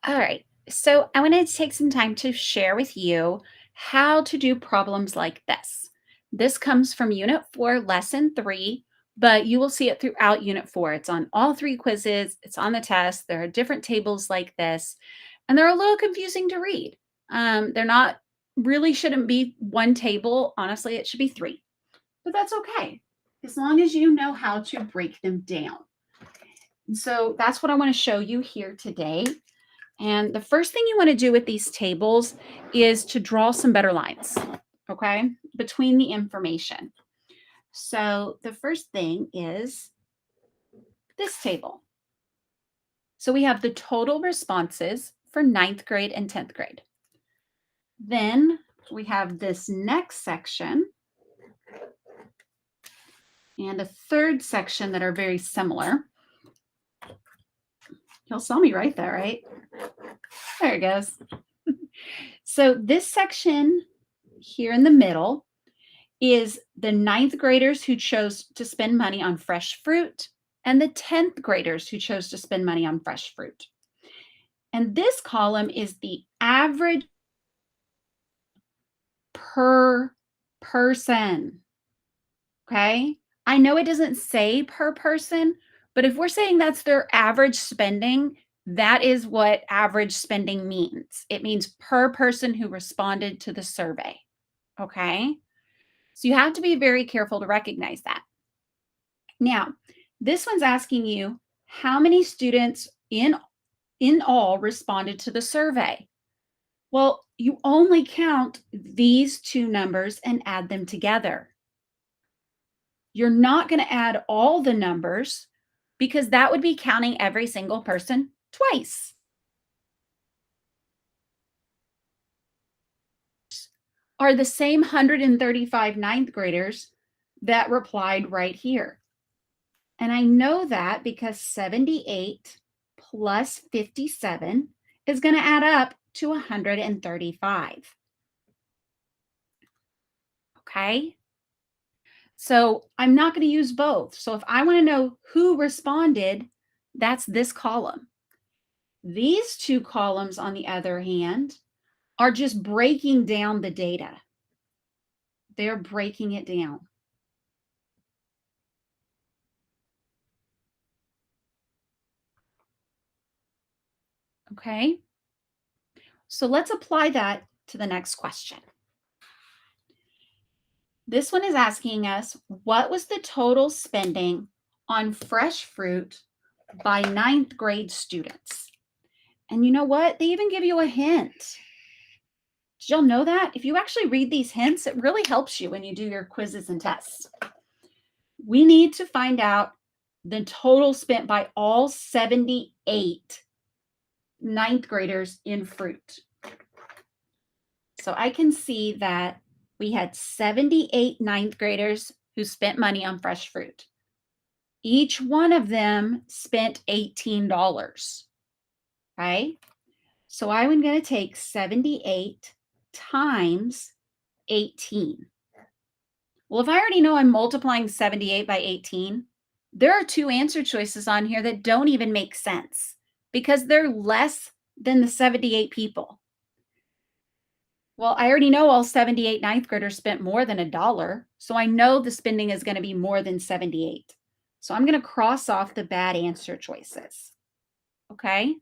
All right. So I wanted to take some time to share with you how to do problems like this. This comes from Unit 4, Lesson 3, but you will see it throughout Unit 4. It's on all three quizzes, it's on the test. There are different tables like this, and they're a little confusing to read. They're not really shouldn't be one table. Honestly, it should be three, but that's okay as long as you know how to break them down. And so that's what I want to show you here today. And the first thing you want to do with these tables is to draw some better lines, okay, between the information. So the first thing is this table. So we have the total responses for ninth grade and 10th grade. Then we have this next section and a third section that are very similar. You'll saw me right there, right? There it goes. So this section here in the middle is the ninth graders who chose to spend money on fresh fruit and the 10th graders who chose to spend money on fresh fruit. And this column is the average per person. Okay. I know it doesn't say per person, but if we're saying that's their average spending, that is what average spending means. It means per person who responded to the survey. Okay. So you have to be very careful to recognize that. Now, this one's asking you how many students in all responded to the survey. Well, you only count these two numbers and add them together. You're not going to add all the numbers because that would be counting every single person twice. Are the same 135 ninth graders that replied right here. And I know that because 78 plus 57 is going to add up to 135. Okay. So I'm not going to use both. So if I want to know who responded, that's this column. These two columns, on the other hand, are just breaking down the data. They're breaking it down. Okay. So let's apply that to the next question. This one is asking us, what was the total spending on fresh fruit by ninth grade students? And you know what? They even give you a hint. Did y'all know that? If you actually read these hints, it really helps you when you do your quizzes and tests. We need to find out the total spent by all 78 ninth graders in fruit. So I can see that we had 78 ninth graders who spent money on fresh fruit. Each one of them spent $18. Okay. So I'm going to take 78 times 18. Well, if I already know I'm multiplying 78 by 18, there are two answer choices on here that don't even make sense because they're less than the 78 people. Well, I already know all 78 ninth graders spent more than $1, so I know the spending is going to be more than 78. So I'm going to cross off the bad answer choices. Okay.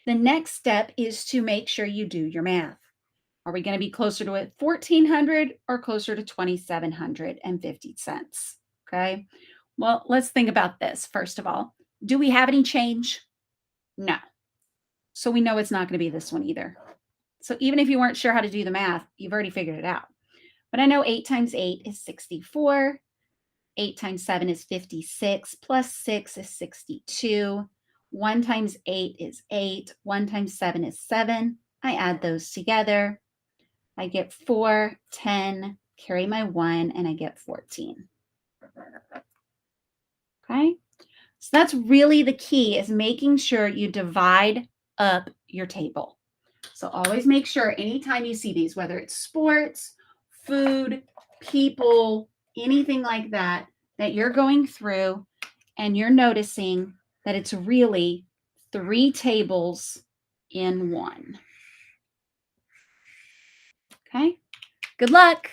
The next step is to make sure you do your math. Are we going to be closer to it 1,400 or closer to 2,750 cents? Okay. Well, let's think about this first of all. Do we have any change? No. So we know it's not going to be this one either. So even if you weren't sure how to do the math, you've already figured it out. But I know 8 times 8 is 64. 8 times 7 is 56. Plus 6 is 62. 1 times 8 is 8. 1 times 7 is 7. I add those together. I get 4, 10, carry my 1, and I get 14. Okay? So that's really the key, is making sure you divide up your table. So always make sure anytime you see these, whether it's sports, food, people, anything like that, that you're going through and you're noticing that it's really 3 tables in one. Okay, good luck.